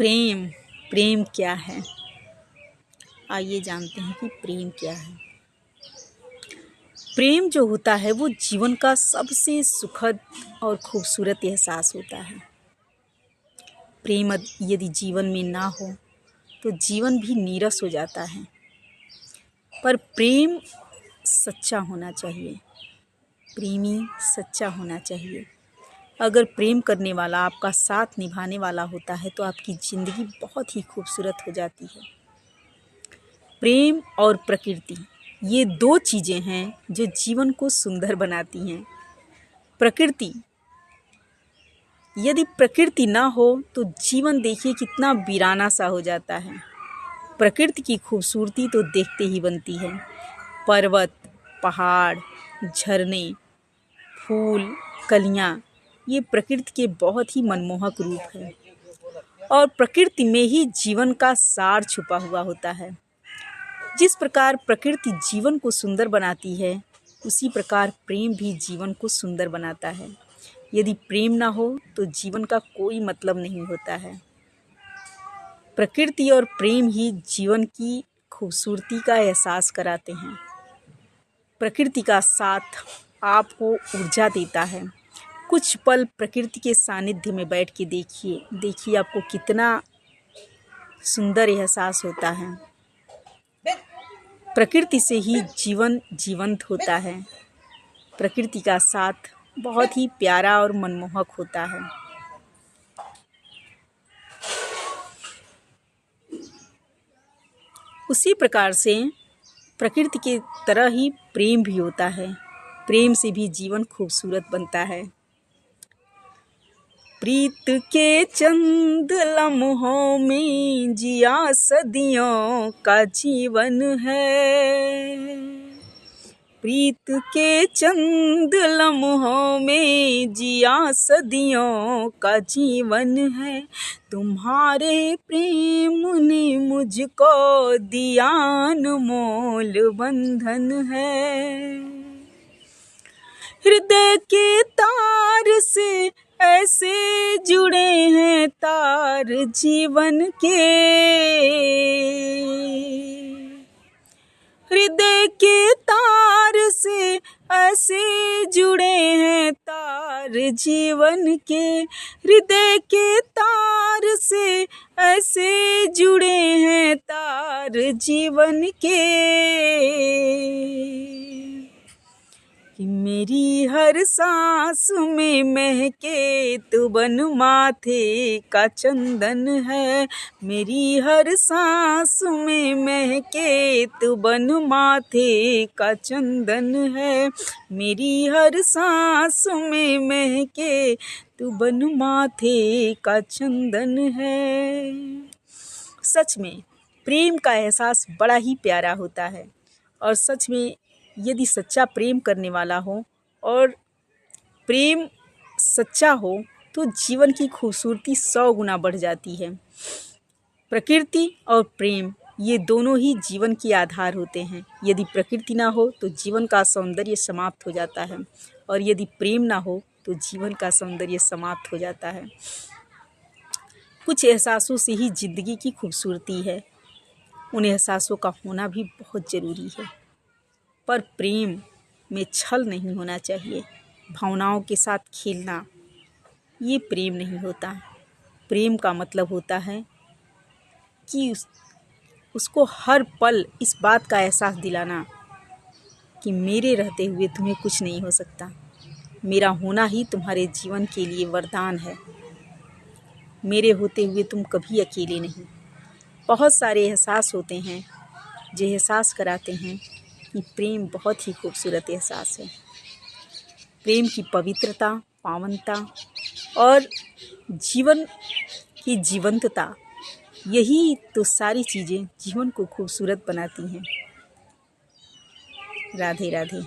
प्रेम प्रेम क्या है? आइए जानते हैं कि प्रेम क्या है। प्रेम जो होता है वो जीवन का सबसे सुखद और खूबसूरत एहसास होता है। प्रेम यदि जीवन में ना हो तो जीवन भी नीरस हो जाता है। पर प्रेम सच्चा होना चाहिए, प्रेमी सच्चा होना चाहिए। अगर प्रेम करने वाला आपका साथ निभाने वाला होता है तो आपकी ज़िंदगी बहुत ही खूबसूरत हो जाती है। प्रेम और प्रकृति ये दो चीज़ें हैं जो जीवन को सुंदर बनाती हैं। प्रकृति, यदि प्रकृति ना हो तो जीवन देखिए कितना वीराना सा हो जाता है। प्रकृति की खूबसूरती तो देखते ही बनती है। पर्वत, पहाड़, झरने, फूल, कलियाँ, ये प्रकृति के बहुत ही मनमोहक रूप हैं और प्रकृति में ही जीवन का सार छुपा हुआ होता है। जिस प्रकार प्रकृति जीवन को सुंदर बनाती है उसी प्रकार प्रेम भी जीवन को सुंदर बनाता है। यदि प्रेम ना हो तो जीवन का कोई मतलब नहीं होता है। प्रकृति और प्रेम ही जीवन की खूबसूरती का एहसास कराते हैं। प्रकृति का साथ आपको ऊर्जा देता है। कुछ पल प्रकृति के सानिध्य में बैठ के देखिए आपको कितना सुंदर एहसास होता है। प्रकृति से ही जीवन जीवंत होता है। प्रकृति का साथ बहुत ही प्यारा और मनमोहक होता है। उसी प्रकार से प्रकृति के तरह ही प्रेम भी होता है। प्रेम से भी जीवन खूबसूरत बनता है। प्रीत के चंद लम्हों में जिया सदियों का जीवन है। प्रीत के चंद लम्हों में जिया सदियों का जीवन है। तुम्हारे प्रेम ने मुझको दिया अनमोल बंधन है। हृदय के तार से ऐसे जुड़े हैं तार जीवन के। हृदय के तार से ऐसे जुड़े हैं तार जीवन के। हृदय के तार से ऐसे जुड़े हैं तार जीवन के कि मेरी हर सांस में महके तू बन माथे का चंदन है। मेरी हर सांस में महके तू बन माथे का चंदन है। मेरी हर सांस में महके तू बन माथे का चंदन है। सच में प्रेम का एहसास बड़ा ही प्यारा होता है और सच में यदि सच्चा प्रेम करने वाला हो और प्रेम सच्चा हो तो जीवन की खूबसूरती 100 गुना बढ़ जाती है। प्रकृति और प्रेम ये दोनों ही जीवन के आधार होते हैं। यदि प्रकृति ना हो तो जीवन का सौंदर्य समाप्त हो जाता है और यदि प्रेम ना हो तो जीवन का सौंदर्य समाप्त हो जाता है। कुछ एहसासों से ही ज़िंदगी की खूबसूरती है। उन एहसासों का होना भी बहुत ज़रूरी है। पर प्रेम में छल नहीं होना चाहिए। भावनाओं के साथ खेलना ये प्रेम नहीं होता। प्रेम का मतलब होता है कि उसको हर पल इस बात का एहसास दिलाना कि मेरे रहते हुए तुम्हें कुछ नहीं हो सकता। मेरा होना ही तुम्हारे जीवन के लिए वरदान है। मेरे होते हुए तुम कभी अकेले नहीं। बहुत सारे एहसास होते हैं जो एहसास कराते हैं कि प्रेम बहुत ही खूबसूरत एहसास है। प्रेम की पवित्रता, पावनता और जीवन की जीवंतता, यही तो सारी चीज़ें जीवन को खूबसूरत बनाती हैं। राधे राधे।